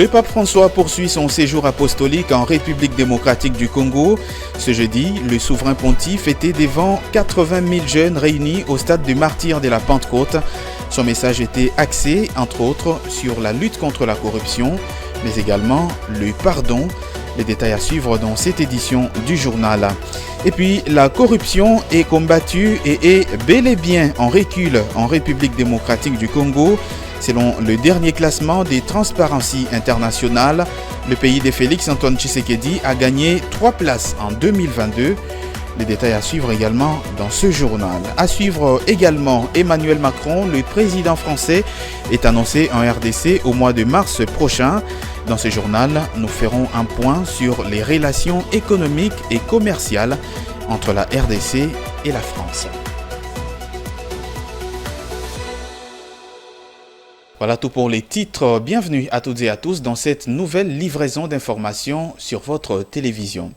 Le pape François poursuit son séjour apostolique en République démocratique du Congo. Ce jeudi, le souverain pontife était devant 80 000 jeunes réunis au stade du Martyr de la Pentecôte. Son message était axé, entre autres, sur la lutte contre la corruption, mais également le pardon. Les détails à suivre dans cette édition du journal. Et puis, la corruption est combattue et est bel et bien en recul en République démocratique du Congo. Selon le dernier classement des Transparency International, le pays de Félix Antoine Tshisekedi a gagné 3 places en 2022. Les détails à suivre également dans ce journal. À suivre également, Emmanuel Macron, le président français, est annoncé en RDC au mois de mars prochain. Dans ce journal, nous ferons un point sur les relations économiques et commerciales entre la RDC et la France. Voilà tout pour les titres. Bienvenue à toutes et à tous dans cette nouvelle livraison d'informations sur votre télévision.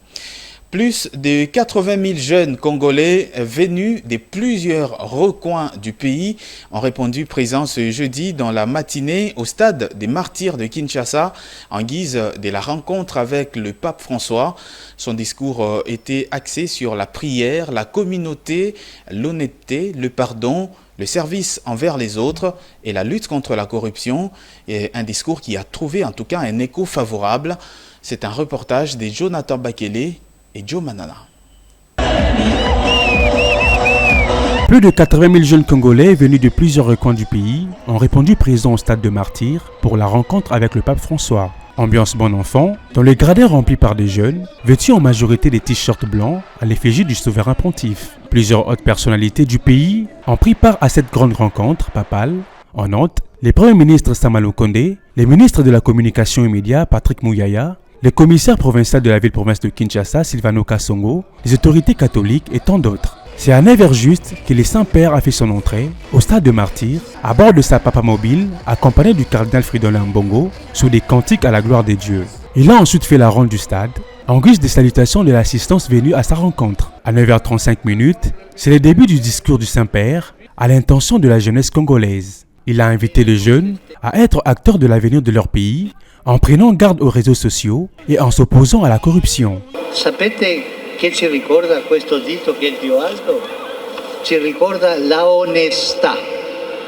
Plus de 80 000 jeunes Congolais venus de plusieurs recoins du pays ont répondu présents ce jeudi dans la matinée au stade des Martyrs de Kinshasa en guise de la rencontre avec le pape François. Son discours était axé sur la prière, la communauté, l'honnêteté, le pardon, le service envers les autres et la lutte contre la corruption. Et un discours qui a trouvé en tout cas un écho favorable. C'est un reportage de Jonathan Bakele et Joe Manana. Plus de 80 000 jeunes Congolais venus de plusieurs recoins du pays ont répondu présents au stade de Martyr pour la rencontre avec le pape François. Ambiance bon enfant, dans les gradins remplis par des jeunes, vêtus en majorité des t-shirts blancs à l'effigie du souverain pontife. Plusieurs hautes personnalités du pays ont pris part à cette grande rencontre papale. En Nantes, les premiers ministres Samuel Okondé, les ministres de la communication et médias Patrick Mouyaya, les commissaires provinciaux de la ville-province de Kinshasa, Sylvano Kassongo, les autorités catholiques et tant d'autres. C'est à 9h juste que le Saint-Père a fait son entrée au stade de Martyr à bord de sa papa mobile, accompagné du cardinal Fridolin Mbongo, sous des cantiques à la gloire des dieux. Il a ensuite fait la ronde du stade, en guise de salutation de l'assistance venue à sa rencontre. À 9h35, c'est le début du discours du Saint-Père à l'intention de la jeunesse congolaise. Il a invité les jeunes à être acteurs de l'avenir de leur pays en prenant garde aux réseaux sociaux et en s'opposant à la corruption. Sapete che ci ricorda questo dito che è il più alto? Ci ricorda la onestà.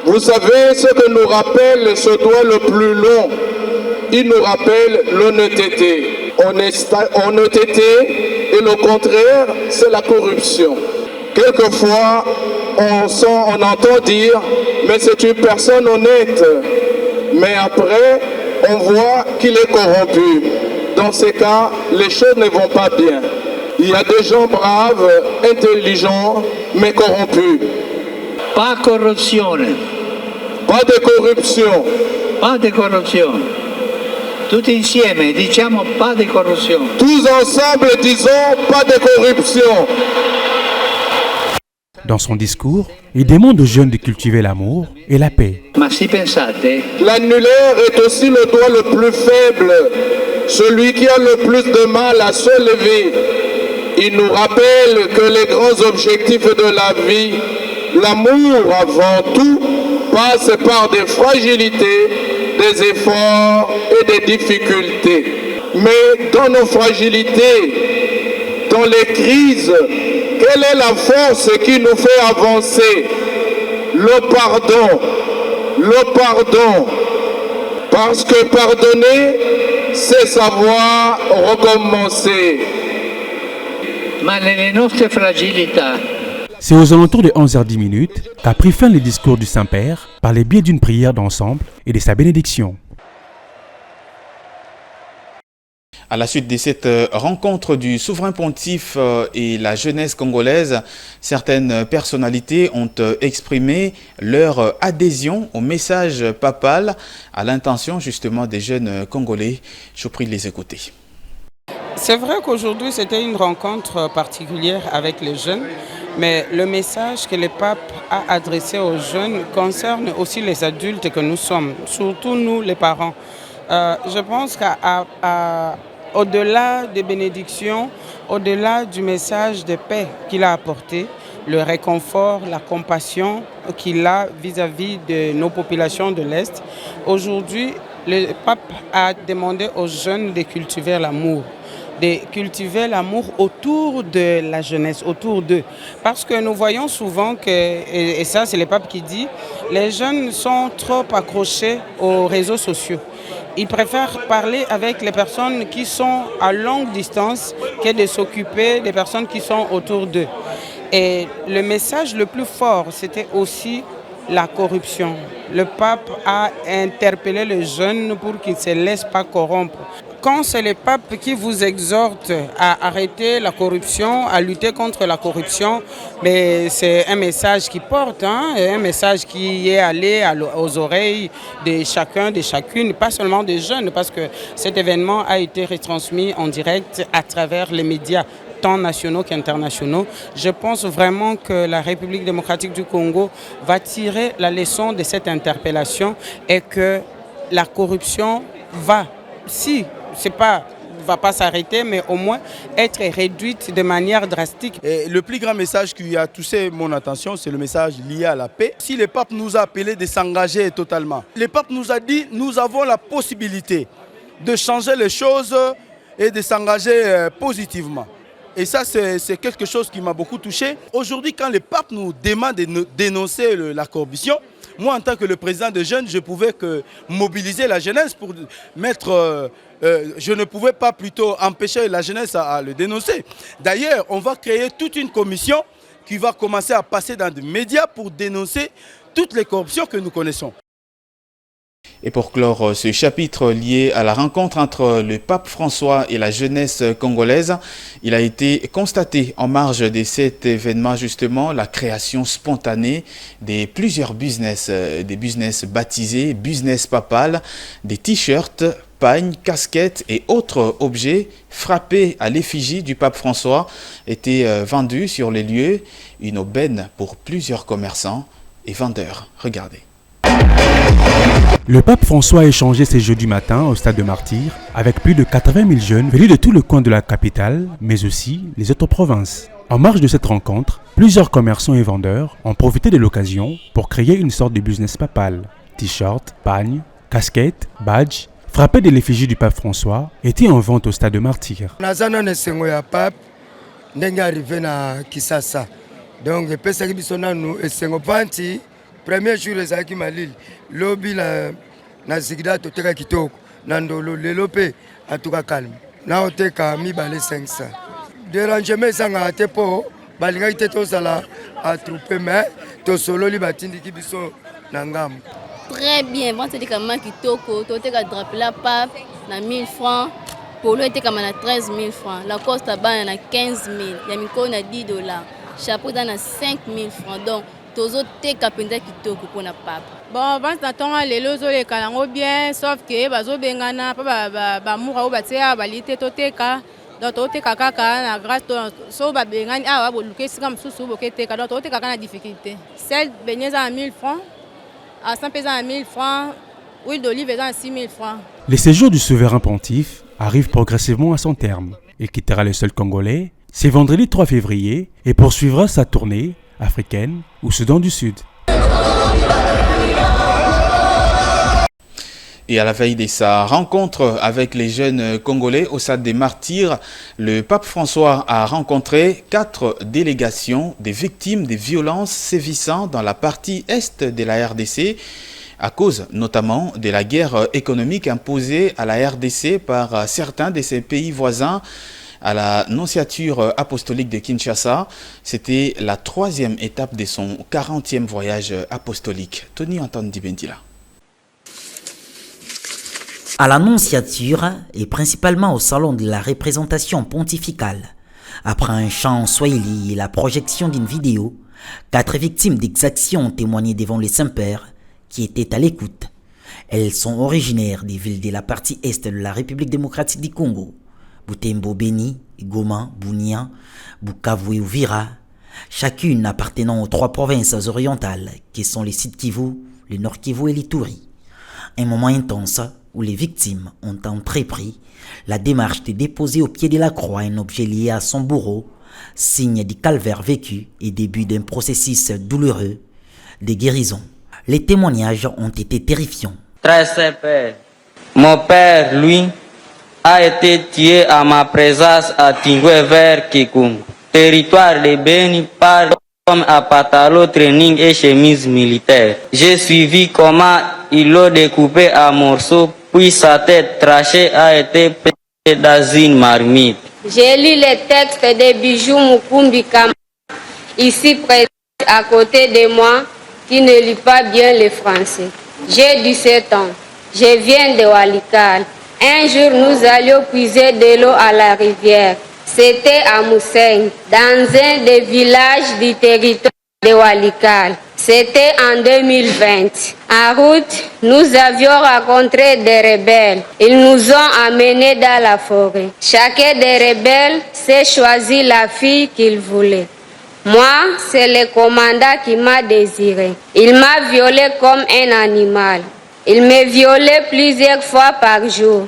Vous savez ce que nous rappelle ce doigt le plus long? Il nous rappelle l'honnêteté. Honnêteté et le contraire, c'est la corruption. Quelquefois, on entend dire, mais c'est une personne honnête. Mais après, on voit qu'il est corrompu. Dans ces cas, les choses ne vont pas bien. Il y a des gens braves, intelligents, mais corrompus. Pas corruzione. Pas de corruption. Pas de corruzione. Tutti insieme diciamo pas de corruzione. Tous ensemble disons pas de corruption. Dans son discours, il demande aux jeunes de cultiver l'amour et la paix. Ma si pensate, l'annulaire est aussi le doigt le plus faible, celui qui a le plus de mal à se lever. Il nous rappelle que les grands objectifs de la vie, l'amour avant tout, passe par des fragilités, des efforts et des difficultés. Mais dans nos fragilités, dans les crises, quelle est la force qui nous fait avancer? Le pardon. Le pardon. Parce que pardonner, c'est savoir recommencer. ma nelle nostre fragilità. C'est aux alentours de 11h10 qu'a pris fin le discours du Saint-Père par le biais d'une prière d'ensemble et de sa bénédiction. À la suite de cette rencontre du souverain pontife et la jeunesse congolaise, certaines personnalités ont exprimé leur adhésion au message papal à l'intention justement des jeunes Congolais. Je prie de les écouter. C'est vrai qu'aujourd'hui c'était une rencontre particulière avec les jeunes, mais le message que le pape a adressé aux jeunes concerne aussi les adultes que nous sommes, surtout nous les parents. Je pense qu'au-delà des bénédictions, au-delà du message de paix qu'il a apporté, le réconfort, la compassion qu'il a vis-à-vis de nos populations de l'Est, aujourd'hui, le pape a demandé aux jeunes de cultiver l'amour. De cultiver l'amour autour de la jeunesse, autour d'eux. Parce que nous voyons souvent que, et ça c'est le pape qui dit, les jeunes sont trop accrochés aux réseaux sociaux. Ils préfèrent parler avec les personnes qui sont à longue distance que de s'occuper des personnes qui sont autour d'eux. Et le message le plus fort, c'était aussi la corruption. Le pape a interpellé les jeunes pour qu'ils ne se laissent pas corrompre. Quand c'est le pape qui vous exhorte à arrêter la corruption, à lutter contre la corruption, mais c'est un message qui porte, un message qui est allé aux oreilles de chacun, de chacune, pas seulement des jeunes, parce que cet événement a été retransmis en direct à travers les médias, tant nationaux qu'internationaux. Je pense vraiment que la République démocratique du Congo va tirer la leçon de cette interpellation et que la corruption va, si c'est pas va pas s'arrêter, mais au moins être réduite de manière drastique. Et le plus grand message qui a touché mon attention, c'est le message lié à la paix. Si le pape nous a appelé de s'engager totalement, le pape nous a dit nous avons la possibilité de changer les choses et de s'engager positivement. Et ça, c'est quelque chose qui m'a beaucoup touché. Aujourd'hui, quand le pape nous demande de dénoncer la corruption, moi, en tant que le président des jeunes, je pouvais que mobiliser la jeunesse pour mettre... je ne pouvais pas plutôt empêcher la jeunesse à le dénoncer. D'ailleurs, on va créer toute une commission qui va commencer à passer dans des médias pour dénoncer toutes les corruptions que nous connaissons. Et pour clore ce chapitre lié à la rencontre entre le pape François et la jeunesse congolaise, il a été constaté en marge de cet événement justement la création spontanée de plusieurs business, des business baptisés, business papal, des t-shirts, pagnes, casquettes et autres objets frappés à l'effigie du pape François étaient vendus sur les lieux, une aubaine pour plusieurs commerçants et vendeurs. Regardez. Le pape François a échangé ce jeudi matin au stade de Martyrs avec plus de 80 000 jeunes venus de tout le coin de la capitale, mais aussi les autres provinces. En marge de cette rencontre, plusieurs commerçants et vendeurs ont profité de l'occasion pour créer une sorte de business papal. T-shirts, pagnes, casquettes, badges, frappés de l'effigie du pape François, étaient en vente au stade de Martyrs. Premier jour les aki malili lobby na zigda to teka kitoko na ndolo lelope atuka calme na oteka mi balé 500 dérangement sanga tepo balinga iteto sala atrouper mais to solo li batindi ki biso na ngam. Très bien, bon c'est comme kitoko to teka drapeau la pape na 1000 francs polo eteka na 13 000 francs la costa ba na 15 000 ya miko na 10 $, chapeau na 5 000 francs donc tozo teka penda kitoko pona papa. Bon, vente na tonga lelo zo le kalango bien sauf que bazo bengana pa ba mura o batia balite to teka donc to teka kaka na grâce to so ba bengani awa boluke sika msusu boke teka donc to teka kana difficulté. Celle benyeza à 1000 francs, à 100 pesos à 1000 francs, huile d'olive à 6000 francs. Le séjour du souverain pontife arrive progressivement à son terme. Il quittera le sol congolais, c'est vendredi 3 février et poursuivra sa tournée africaine au Soudan du Sud. Et à la veille de sa rencontre avec les jeunes Congolais au stade des Martyrs, le pape François a rencontré 4 délégations des victimes des violences sévissant dans la partie est de la RDC, à cause notamment de la guerre économique imposée à la RDC par certains de ses pays voisins. À la nonciature apostolique de Kinshasa, c'était la 3e étape de son 40e voyage apostolique. Tony Antoine Dibendila. À la nonciature et principalement au salon de la représentation pontificale, après un chant en swahili et la projection d'une vidéo, 4 victimes d'exactions ont témoigné devant le Saint-Père qui étaient à l'écoute. Elles sont originaires des villes de la partie est de la République démocratique du Congo. Butembo, Beni, Goma, Bunia, Bukavu et Uvira, chacune appartenant aux 3 provinces orientales qui sont les Sud Kivu, le Nord Kivu et l'Ituri. Un moment intense où les victimes ont entrepris la démarche de déposer au pied de la croix un objet lié à son bourreau, signe du calvaire vécu et début d'un processus douloureux de guérison. Les témoignages ont été terrifiants. Très simple. Mon père, lui, a été tué à ma présence à Tingwe vers Kikum, territoire de Beni par l'homme à pantalon, training et chemise militaire. J'ai suivi comment ils l'ont découpé à morceaux, puis sa tête trachée a été pétée dans une marmite. J'ai lu les textes de Bijou Mukumbi Kama, ici présent à côté de moi, qui ne lit pas bien le français. J'ai 17 ans. Je viens de Walikale. Un jour, nous allions puiser de l'eau à la rivière. C'était à Mousseng, dans un des villages du territoire de Walikale. C'était en 2020. En route, nous avions rencontré des rebelles. Ils nous ont amenés dans la forêt. Chacun des rebelles s'est choisi la fille qu'il voulait. Moi, c'est le commandant qui m'a désiré. Il m'a violé comme un animal. Il me violait plusieurs fois par jour,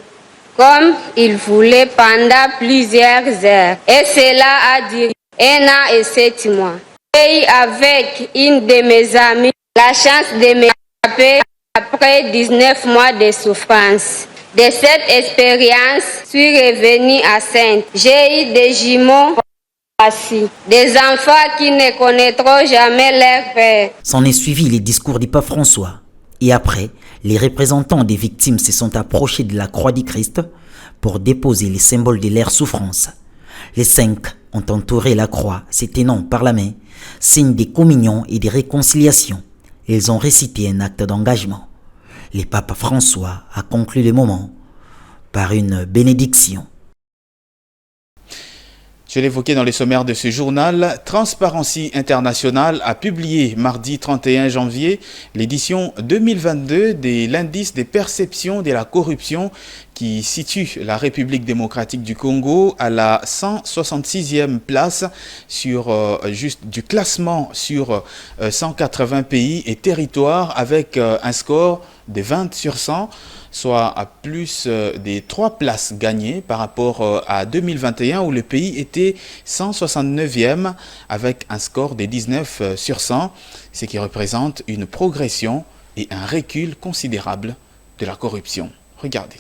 comme il voulait pendant plusieurs heures. Et cela a duré 1 an et 7 mois. J'ai eu avec une de mes amies la chance de me rattraper après 19 mois de souffrance. De cette expérience, je suis revenue à Sainte. J'ai eu des jumeaux assis, des enfants qui ne connaîtront jamais leur père. S'en est suivi les discours du pape François. Et après, les représentants des victimes se sont approchés de la croix du Christ pour déposer les symboles de leur souffrance. Les 5 ont entouré la croix, se tenant par la main, signe de communion et de réconciliation. Ils ont récité un acte d'engagement. Le pape François a conclu le moment par une bénédiction. Je l'évoquais dans les sommaires de ce journal, Transparency International a publié mardi 31 janvier l'édition 2022 de l'indice des perceptions de la corruption qui situe la République démocratique du Congo à la 166e place du classement sur 180 pays et territoires avec un score de 20 sur 100. Soit à plus des 3 places gagnées par rapport à 2021 où le pays était 169e avec un score de 19 sur 100, ce qui représente une progression et un recul considérable de la corruption. Regardez.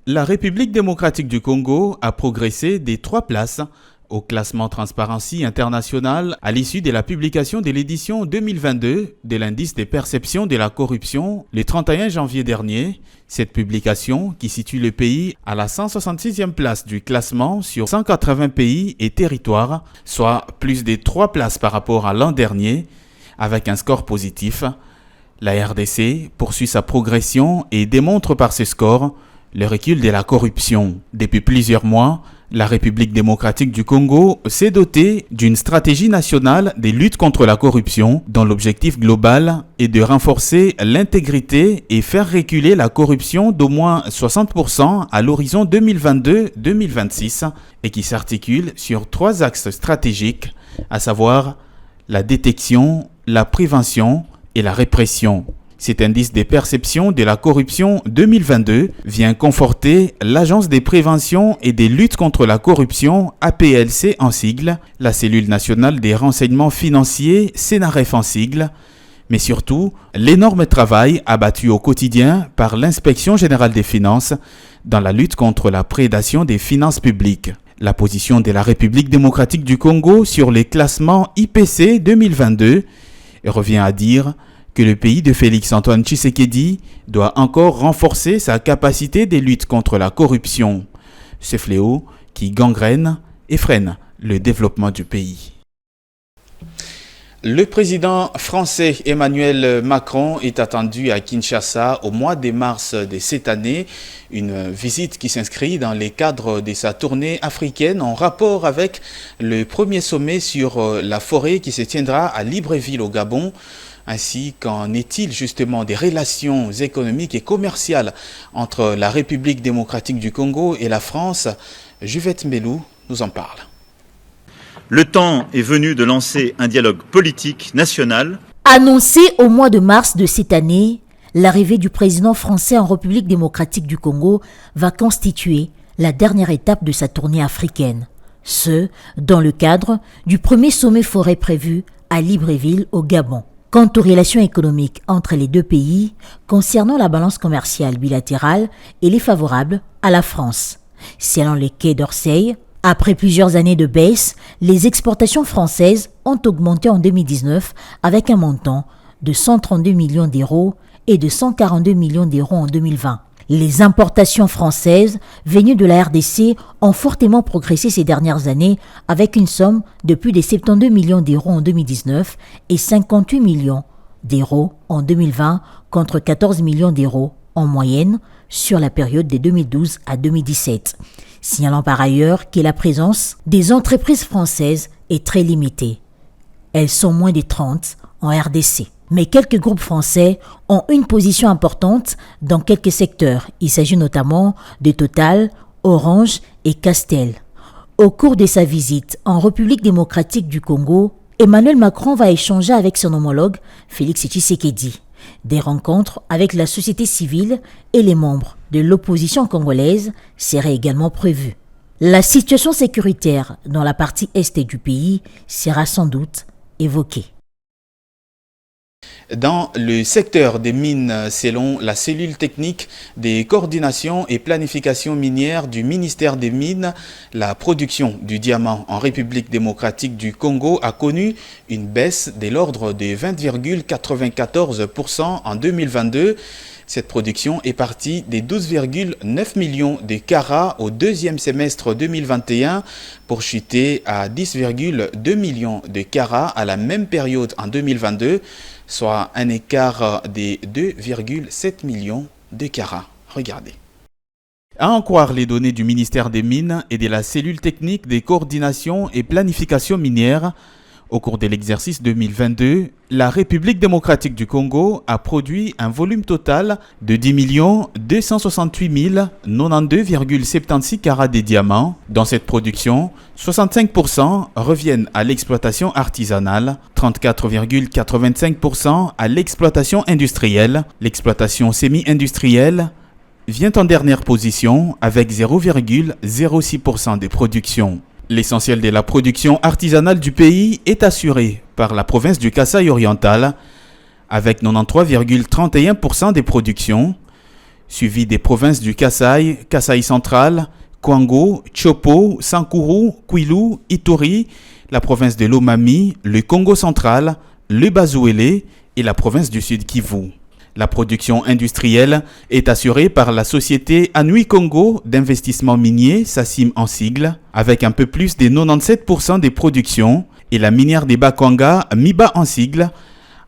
La République démocratique du Congo a progressé des 3 places au classement Transparency International à l'issue de la publication de l'édition 2022 de l'indice des perceptions de la corruption le 31 janvier dernier. Cette publication, qui situe le pays à la 166e place du classement sur 180 pays et territoires, soit plus de 3 places par rapport à l'an dernier, avec un score positif. La RDC poursuit sa progression et démontre par ce score le recul de la corruption. Depuis plusieurs mois, la République démocratique du Congo s'est dotée d'une stratégie nationale de lutte contre la corruption dont l'objectif global est de renforcer l'intégrité et faire reculer la corruption d'au moins 60% à l'horizon 2022-2026 et qui s'articule sur 3 axes stratégiques, à savoir la détection, la prévention et la répression. Cet indice des perceptions de la corruption 2022 vient conforter l'Agence des préventions et des luttes contre la corruption, APLC en sigle, la cellule nationale des renseignements financiers, CENAREF en sigle, mais surtout l'énorme travail abattu au quotidien par l'Inspection générale des finances dans la lutte contre la prédation des finances publiques. La position de la République démocratique du Congo sur les classements IPC 2022 revient à dire que le pays de Félix-Antoine Tshisekedi doit encore renforcer sa capacité de lutte contre la corruption, ce fléau qui gangrène et freine le développement du pays. Le président français Emmanuel Macron est attendu à Kinshasa au mois de mars de cette année, une visite qui s'inscrit dans les cadres de sa tournée africaine en rapport avec le premier sommet sur la forêt qui se tiendra à Libreville au Gabon. Ainsi, qu'en est-il justement des relations économiques et commerciales entre la République démocratique du Congo et la France? Juvette Melou nous en parle. Le temps est venu de lancer un dialogue politique national. Annoncé au mois de mars de cette année, l'arrivée du président français en République démocratique du Congo va constituer la dernière étape de sa tournée africaine. Ce, dans le cadre du premier sommet forêt prévu à Libreville au Gabon. Quant aux relations économiques entre les deux pays, concernant la balance commerciale bilatérale, elle est favorable à la France. Selon les Quai d'Orsay, après plusieurs années de baisse, les exportations françaises ont augmenté en 2019 avec un montant de 132 millions d'euros et de 142 millions d'euros en 2020. Les importations françaises venues de la RDC ont fortement progressé ces dernières années avec une somme de plus de 72 millions d'euros en 2019 et 58 millions d'euros en 2020 contre 14 millions d'euros en moyenne sur la période de 2012 à 2017. Signalant par ailleurs que la présence des entreprises françaises est très limitée. Elles sont moins de 30 en RDC. Mais quelques groupes français ont une position importante dans quelques secteurs. Il s'agit notamment de Total, Orange et Castel. Au cours de sa visite en République démocratique du Congo, Emmanuel Macron va échanger avec son homologue Félix Tshisekedi. Des rencontres avec la société civile et les membres de l'opposition congolaise seraient également prévues. La situation sécuritaire dans la partie est du pays sera sans doute évoquée. Dans le secteur des mines, selon la cellule technique des coordinations et planification minière du ministère des Mines, la production du diamant en République démocratique du Congo a connu une baisse de l'ordre de 20,94% en 2022. Cette production est partie des 12,9 millions de carats au deuxième semestre 2021 pour chuter à 10,2 millions de carats à la même période en 2022, soit un écart de 2,7 millions de carats. Regardez. À en croire les données du ministère des Mines et de la cellule technique des coordinations et planification minière, au cours de l'exercice 2022, la République démocratique du Congo a produit un volume total de 10 268 092,76 carats de diamants. Dans cette production, 65% reviennent à l'exploitation artisanale, 34,85% à l'exploitation industrielle. L'exploitation semi-industrielle vient en dernière position avec 0,06% des productions. L'essentiel de la production artisanale du pays est assuré par la province du Kasaï oriental avec 93,31% des productions, suivi des provinces du Kasaï, Kasaï central, Kwango, Chopo, Sankuru, Kwilu, Ituri, la province de Lomami, le Congo central, le Bazuélé et la province du Sud Kivu. La production industrielle est assurée par la société Anui Congo d'investissement minier, SACIM en sigle, avec un peu plus de 97% des productions, et la minière des Bakwanga, MIBA en sigle,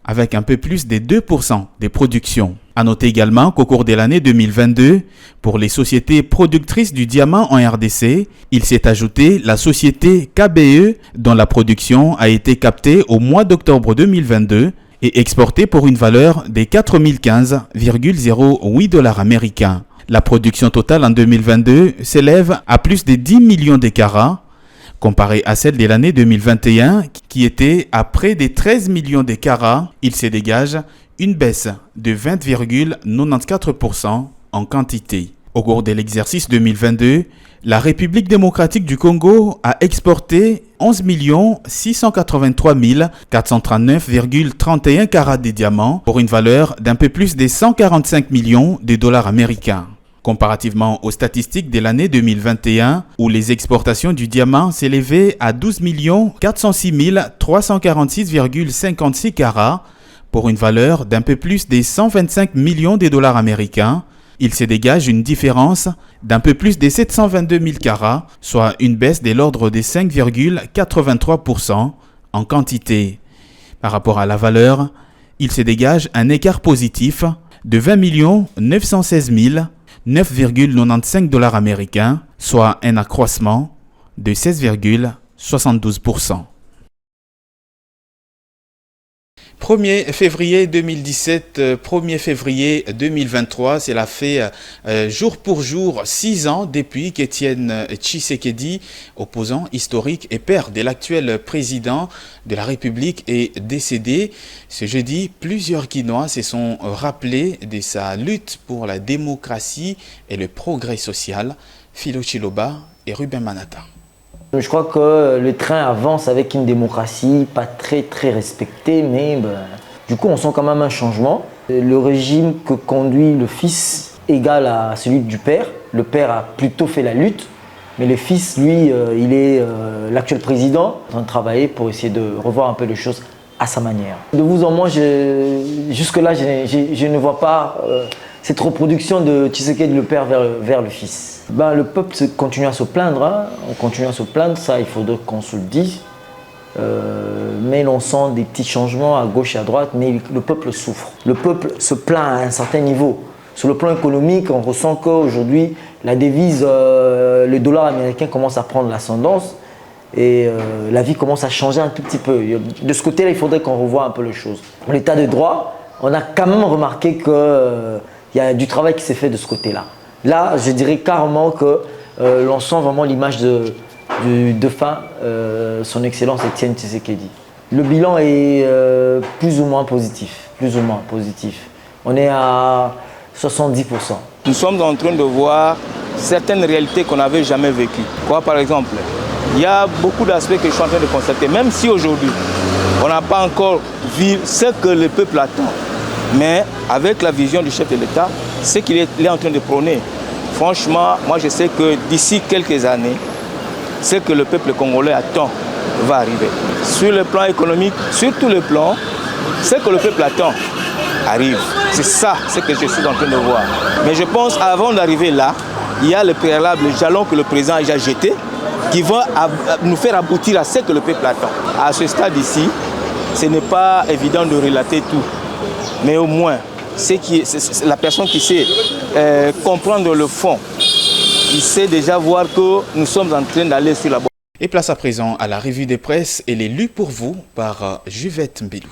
avec un peu plus de 2% des productions. À noter également qu'au cours de l'année 2022, pour les sociétés productrices du diamant en RDC, il s'est ajouté la société KBE, dont la production a été captée au mois d'octobre 2022, et exporté pour une valeur de 4015,08 $ américains. La production totale en 2022 s'élève à plus de 10 millions de carats, comparée à celle de l'année 2021 qui était à près de 13 millions de carats. Il se dégage une baisse de 20,94% en quantité. Au cours de l'exercice 2022, la République démocratique du Congo a exporté 11 683 439,31 carats de diamants pour une valeur d'un peu plus de 145 millions de dollars américains. Comparativement aux statistiques de l'année 2021, où les exportations du diamant s'élevaient à 12 406 346,56 carats pour une valeur d'un peu plus de 125 millions de dollars américains, il se dégage une différence d'un peu plus de 722 000 carats, soit une baisse de l'ordre de 5,83% en quantité. Par rapport à la valeur, il se dégage un écart positif de 20 916 9,95 $ américains, soit un accroissement de 16,72%. 1er février 2017, 1er février 2023, cela fait jour pour jour 6 ans depuis qu'Étienne Tshisekedi, opposant historique et père de l'actuel président de la République, est décédé. Ce jeudi, plusieurs Kinois se sont rappelés de sa lutte pour la démocratie et le progrès social. Philo Chiloba et Ruben Manata. Je crois que le train avance avec une démocratie pas très respectée, mais Du coup, on sent quand même un changement. Le régime que conduit le fils égal à celui du père. Le père a plutôt fait la lutte, mais le fils, lui, il est l'actuel président, en train de travailler pour essayer de revoir un peu les choses à sa manière. De vous en moi, jusque-là, je ne vois pas cette reproduction de Tshisekedi, le père vers le fils. Le peuple continue à se plaindre, hein. On continue à se plaindre, ça il faudrait qu'on se le dise. Mais l'on sent des petits changements à gauche et à droite, mais le peuple souffre. Le peuple se plaint à un certain niveau. Sur le plan économique, on ressent qu'aujourd'hui, la devise, le dollar américain commence à prendre l'ascendance et la vie commence à changer un tout petit peu. De ce côté-là, il faudrait qu'on revoie un peu les choses. L'état de droit, on a quand même remarqué qu'il y a du travail qui s'est fait de ce côté-là. Là, je dirais carrément que l'on sent vraiment l'image de fin, son Excellence Étienne Tshisekedi. Le bilan est plus ou moins positif. On est à 70%. Nous sommes en train de voir certaines réalités qu'on n'avait jamais vécues. Quoi, par exemple, il y a beaucoup d'aspects que je suis en train de constater, même si aujourd'hui, on n'a pas encore vu ce que le peuple attend. Mais avec la vision du chef de l'État, ce qu'il est en train de prôner, franchement, moi je sais que d'ici quelques années, ce que le peuple congolais attend va arriver. Sur le plan économique, sur tous les plans, ce que le peuple attend arrive. C'est ça, ce que je suis en train de voir. Mais je pense avant d'arriver là, il y a le préalable, le jalon que le président a déjà jeté, qui va nous faire aboutir à ce que le peuple attend. À ce stade ici, ce n'est pas évident de relater tout. Mais au moins, c'est la personne qui sait comprendre le fond, il sait déjà voir que nous sommes en train d'aller sur la bonne. Et place à présent à la revue des presses. Elle est lue pour vous par Juvette Mbelou.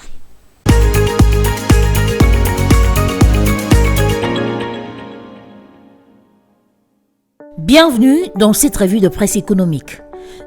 Bienvenue dans cette revue de presse économique.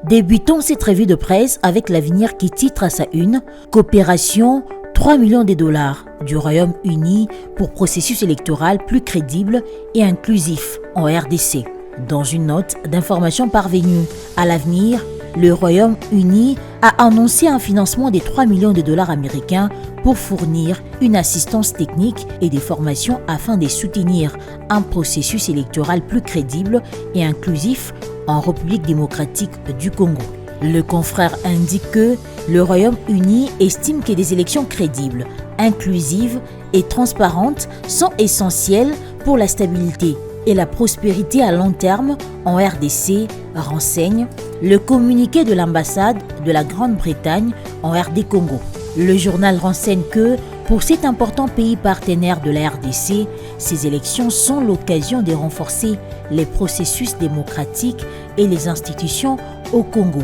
Débutons cette revue de presse avec l'Avenir qui titre à sa une « Coopération 3 millions de dollars du Royaume-Uni pour processus électoral plus crédible et inclusif en RDC ». Dans une note d'information parvenue à l'Avenir, le Royaume-Uni a annoncé un financement de 3 millions de dollars américains pour fournir une assistance technique et des formations afin de soutenir un processus électoral plus crédible et inclusif en République démocratique du Congo. Le confrère indique que le Royaume-Uni estime que des élections crédibles, inclusives et transparentes sont essentielles pour la stabilité et la prospérité à long terme en RDC, renseigne le communiqué de l'ambassade de la Grande-Bretagne en RD Congo. Le journal renseigne que, pour cet important pays partenaire de la RDC, ces élections sont l'occasion de renforcer les processus démocratiques et les institutions au Congo.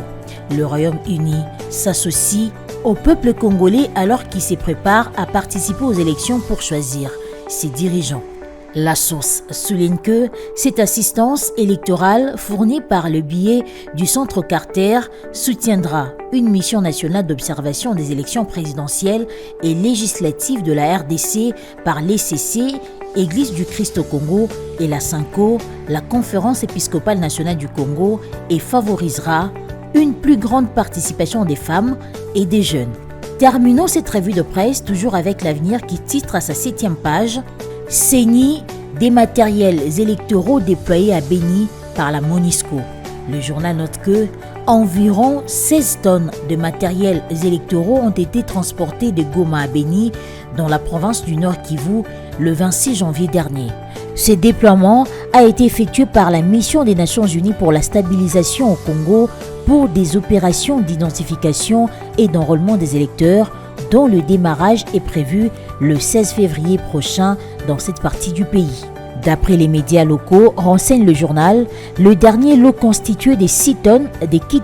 Le Royaume-Uni s'associe au peuple congolais alors qu'il se prépare à participer aux élections pour choisir ses dirigeants. La source souligne que cette assistance électorale fournie par le biais du Centre Carter soutiendra une mission nationale d'observation des élections présidentielles et législatives de la RDC par l'ECC, Église du Christ au Congo, et la SYNCO, la Conférence épiscopale nationale du Congo, et favorisera une plus grande participation des femmes et des jeunes. Terminons cette revue de presse toujours avec l'Avenir qui titre à sa 7e page « CENI des matériels électoraux déployés à Béni par la MONUSCO ». Le journal note que environ 16 tonnes de matériels électoraux ont été transportés de Goma à Béni dans la province du Nord Kivu le 26 janvier dernier. Ce déploiement a été effectué par la mission des Nations Unies pour la stabilisation au Congo pour des opérations d'identification et d'enrôlement des électeurs dont le démarrage est prévu le 16 février prochain dans cette partie du pays. D'après les médias locaux, renseigne le journal, le dernier lot constitué de 6 tonnes des kits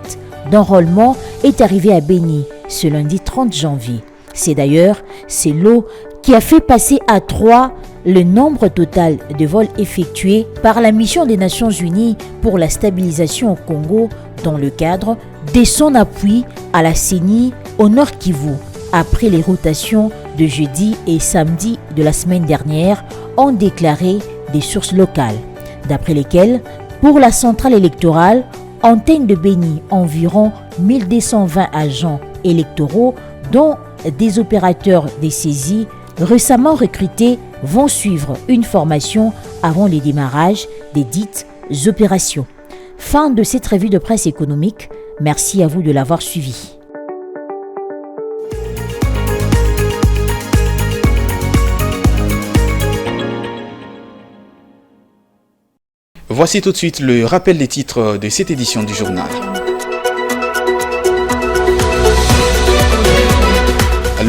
d'enrôlement est arrivé à Béni ce lundi 30 janvier. C'est d'ailleurs ce lot qui a fait passer à 3 le nombre total de vols effectués par la mission des Nations Unies pour la stabilisation au Congo dans le cadre de son appui à la CENI au Nord Kivu, après les rotations de jeudi et samedi de la semaine dernière, ont déclaré des sources locales, d'après lesquelles, pour la centrale électorale, antenne de Béni, environ 1220 agents électoraux, dont des opérateurs des saisies récemment recrutés vont suivre une formation avant le démarrage des dites opérations. Fin de cette revue de presse économique. Merci à vous de l'avoir suivi. Voici tout de suite le rappel des titres de cette édition du journal.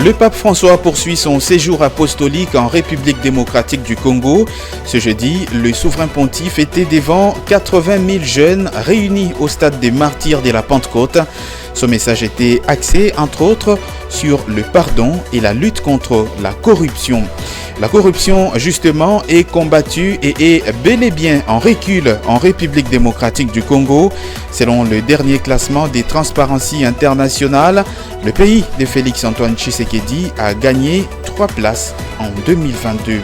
Le pape François poursuit son séjour apostolique en République démocratique du Congo. Ce jeudi, le souverain pontife était devant 80 000 jeunes réunis au stade des Martyrs de la Pentecôte. Son message était axé, entre autres, sur le pardon et la lutte contre la corruption. La corruption, justement, est combattue et est bel et bien en recul en République démocratique du Congo. Selon le dernier classement des Transparency International, le pays de Félix-Antoine Tshisekedi a gagné 3 places en 2022.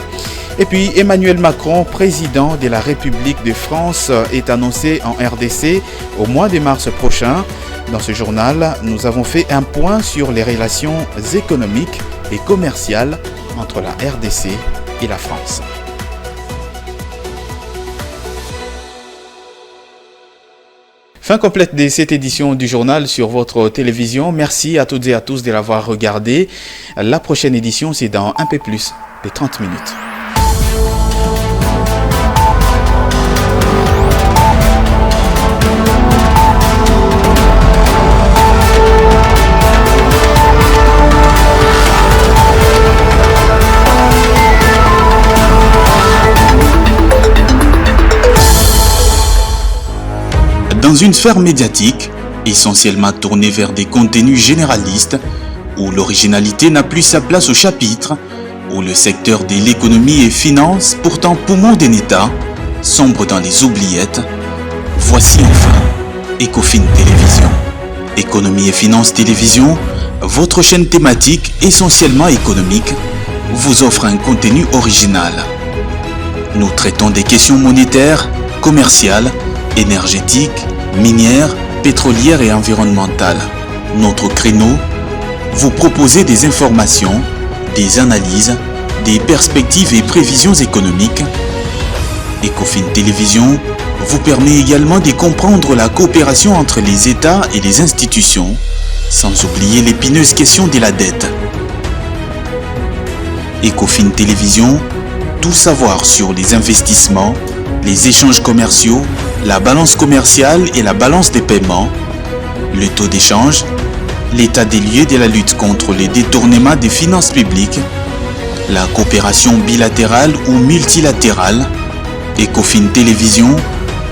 Et puis Emmanuel Macron, président de la République de France, est annoncé en RDC au mois de mars prochain. Dans ce journal, nous avons fait un point sur les relations économiques et commerciales entre la RDC et la France. Fin complète de cette édition du journal sur votre télévision. Merci à toutes et à tous de l'avoir regardé. La prochaine édition, c'est dans un peu plus de 30 minutes. Dans une sphère médiatique, essentiellement tournée vers des contenus généralistes, où l'originalité n'a plus sa place au chapitre, où le secteur de l'économie et finance, pourtant poumon d'un État, sombre dans les oubliettes, voici enfin Ecofin Télévision. Économie et finance télévision, votre chaîne thématique essentiellement économique, vous offre un contenu original. Nous traitons des questions monétaires, commerciales, énergétiques, minières, pétrolières et environnementales. Notre créneau, vous proposer des informations, des analyses, des perspectives et prévisions économiques. Ecofin Télévision vous permet également de comprendre la coopération entre les États et les institutions, sans oublier l'épineuse question de la dette. Ecofin Télévision, tout savoir sur les investissements, les échanges commerciaux, la balance commerciale et la balance des paiements, le taux d'échange, l'état des lieux de la lutte contre les détournements des finances publiques, la coopération bilatérale ou multilatérale. Ecofin Télévision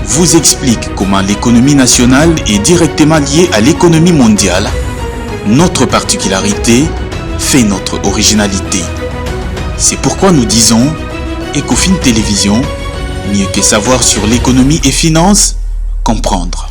vous explique comment l'économie nationale est directement liée à l'économie mondiale. Notre particularité fait notre originalité. C'est pourquoi nous disons Ecofin Télévision, mieux que savoir sur l'économie et finances, comprendre.